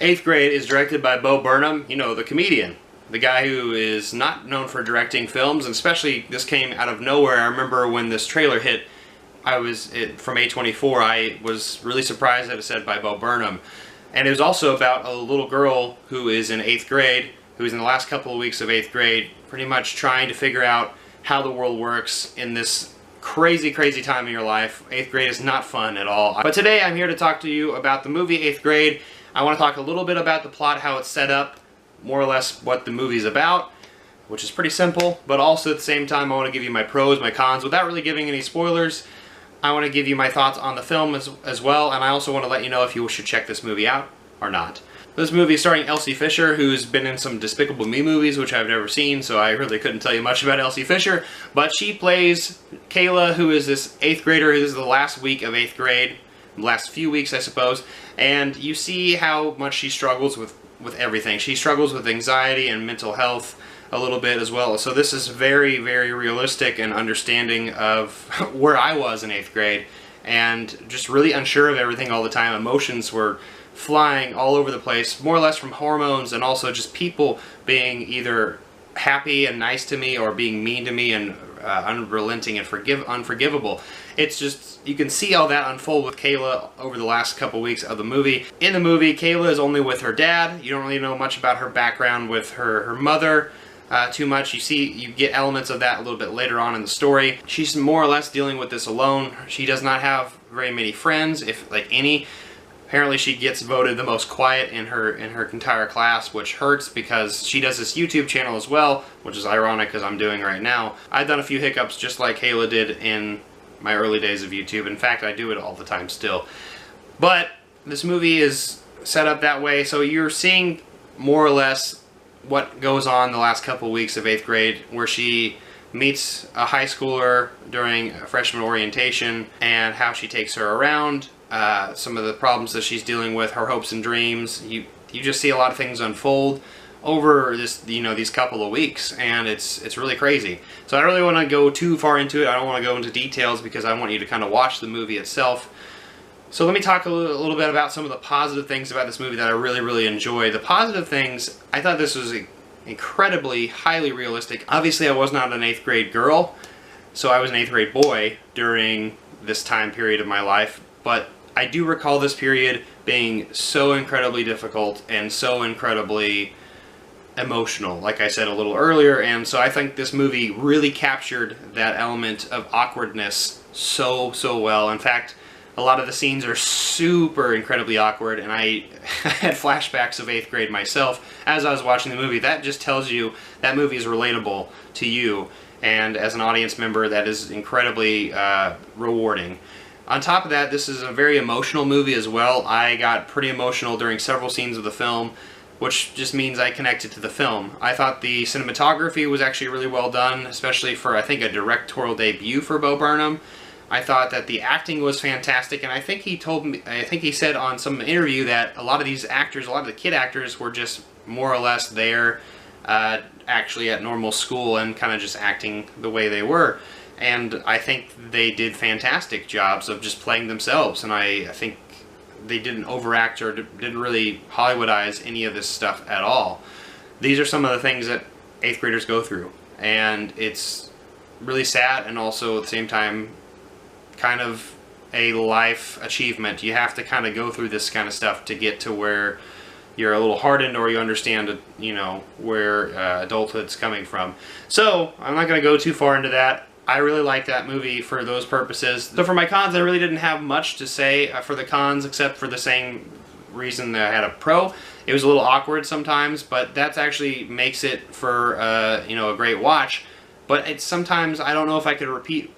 Eighth Grade is directed by Bo Burnham, you know, the comedian. The guy who is not known for directing films, and especially this came out of nowhere. I remember when this trailer hit, from A24, I was really surprised that it said by Bo Burnham. And it was also about a little girl who is in 8th grade, who is in the last couple of weeks of 8th grade, pretty much trying to figure out how the world works in this crazy, crazy time in your life. 8th grade is not fun at all. But today I'm here to talk to you about the movie 8th Grade. I want to talk a little bit about the plot, how it's set up, more or less what the movie's about, which is pretty simple, but also at the same time I want to give you my pros, my cons, without really giving any spoilers. I want to give you my thoughts on the film as well, and I also want to let you know if you should check this movie out or not. This movie is starring Elsie Fisher, who's been in some Despicable Me movies, which I've never seen, so I really couldn't tell you much about Elsie Fisher, but she plays Kayla, who is this 8th grader. This is the last week of 8th grade, last few weeks I suppose, and you see how much she struggles with everything. She struggles with anxiety and mental health a little bit as well. So this is very, very realistic and understanding of where I was in 8th grade, and just really unsure of everything all the time. Emotions were flying all over the place, more or less from hormones, and also just people being either happy and nice to me or being mean to me and unrelenting and unforgivable. It's just, you can see all that unfold with Kayla over the last couple weeks of the movie. In the movie, Kayla is only with her dad. You don't really know much about her background with her mother too much. You get elements of that a little bit later on in the story. She's more or less dealing with this alone. She does not have very many friends, if like any. Apparently she gets voted the most quiet in her entire class, which hurts because she does this YouTube channel as well, which is ironic because I'm doing right now. I've done a few hiccups just like Kayla did in my early days of YouTube. In fact, I do it all the time still. But this movie is set up that way, so you're seeing more or less what goes on the last couple weeks of 8th grade, where she meets a high schooler during a freshman orientation and how she takes her around. Some of the problems that she's dealing with, her hopes and dreams. You just see a lot of things unfold over these couple of weeks, and it's really crazy. So I don't really want to go too far into it. I don't want to go into details because I want you to kind of watch the movie itself. So let me talk a little bit about some of the positive things about this movie that I really, really enjoy. The positive things, I thought this was incredibly highly realistic. Obviously I was not an 8th grade girl, so I was an 8th grade boy during this time period of my life, but I do recall this period being so incredibly difficult and so incredibly emotional, like I said a little earlier, and so I think this movie really captured that element of awkwardness so well. In fact, a lot of the scenes are super incredibly awkward, and I had flashbacks of 8th grade myself as I was watching the movie. That just tells you that movie is relatable to you, and as an audience member, that is incredibly rewarding. On top of that, this is a very emotional movie as well. I got pretty emotional during several scenes of the film, which just means I connected to the film. I thought the cinematography was actually really well done, especially for, I think, a directorial debut for Bo Burnham. I thought that the acting was fantastic, and I think he said on some interview that a lot of these actors, a lot of the kid actors, were just more or less there actually at normal school and kind of just acting the way they were. And I think they did fantastic jobs of just playing themselves, and I think they didn't overact or didn't really Hollywoodize any of this stuff at all. These are some of the things that 8th graders go through, and it's really sad and also at the same time kind of a life achievement. You have to kind of go through this kind of stuff to get to where you're a little hardened or you understand, you know, where adulthood's coming from. So I'm not going to go too far into that. I really like that movie for those purposes. So for my cons, I really didn't have much to say for the cons, except for the same reason that I had a pro. It was a little awkward sometimes, but that actually makes it for you know, a great watch. But it's sometimes, I don't know if I could repeat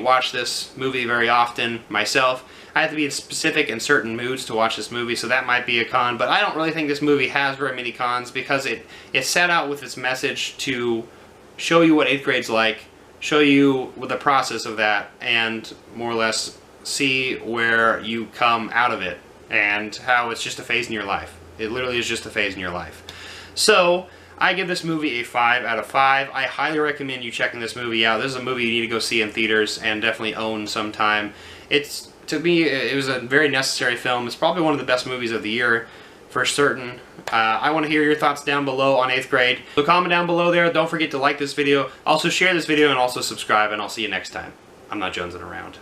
watch this movie very often myself. I have to be in specific and certain moods to watch this movie, so that might be a con. But I don't really think this movie has very many cons because it set out with its message to show you what 8th grade's like, show you the process of that, and more or less see where you come out of it and how it's just a phase in your life. It literally is just a phase in your life. So I give this movie a 5 out of 5. I highly recommend you checking this movie out. This is a movie you need to go see in theaters and definitely own sometime. To me, it was a very necessary film. It's probably one of the best movies of the year. for certain. I want to hear your thoughts down below on 8th grade. So comment down below there. Don't forget to like this video. Also share this video and also subscribe, and I'll see you next time. I'm not jonesing around.